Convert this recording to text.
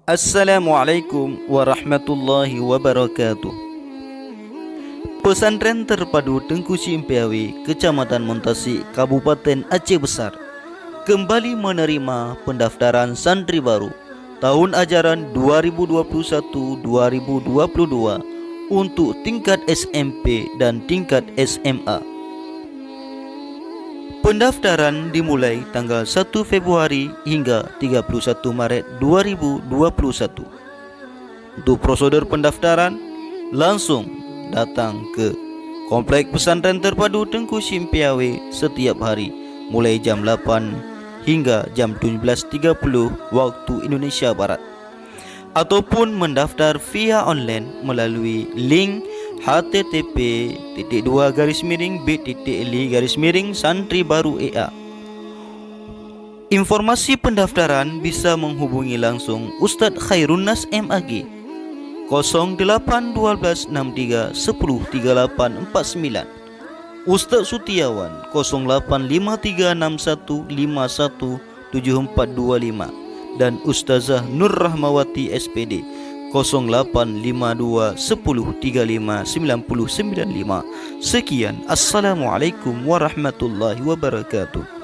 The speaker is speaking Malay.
Assalamualaikum warahmatullahi wabarakatuh. Pesantren Terpadu Tengku Simpiawi, Kecamatan Montasik, Kabupaten Aceh Besar kembali menerima pendaftaran santri baru tahun ajaran 2021-2022 untuk tingkat SMP dan tingkat SMA. Pendaftaran dimulai tanggal 1 Februari hingga 31 Maret 2021. Untuk prosedur pendaftaran, langsung datang ke Komplek Pesantren Terpadu Tengku Simpiawi setiap hari mulai jam 8 hingga jam 17.30 waktu Indonesia Barat, ataupun mendaftar via online melalui link http://bit.ly/santri-baru-ea. Informasi pendaftaran bisa menghubungi langsung Ustadz Khairun Nas MAG 081263103849, Ustadz Sutiawan 085361517425, dan Ustazah Nur Rahmawati SPD 085210359095. Sekian, Assalamualaikum warahmatullahi wabarakatuh.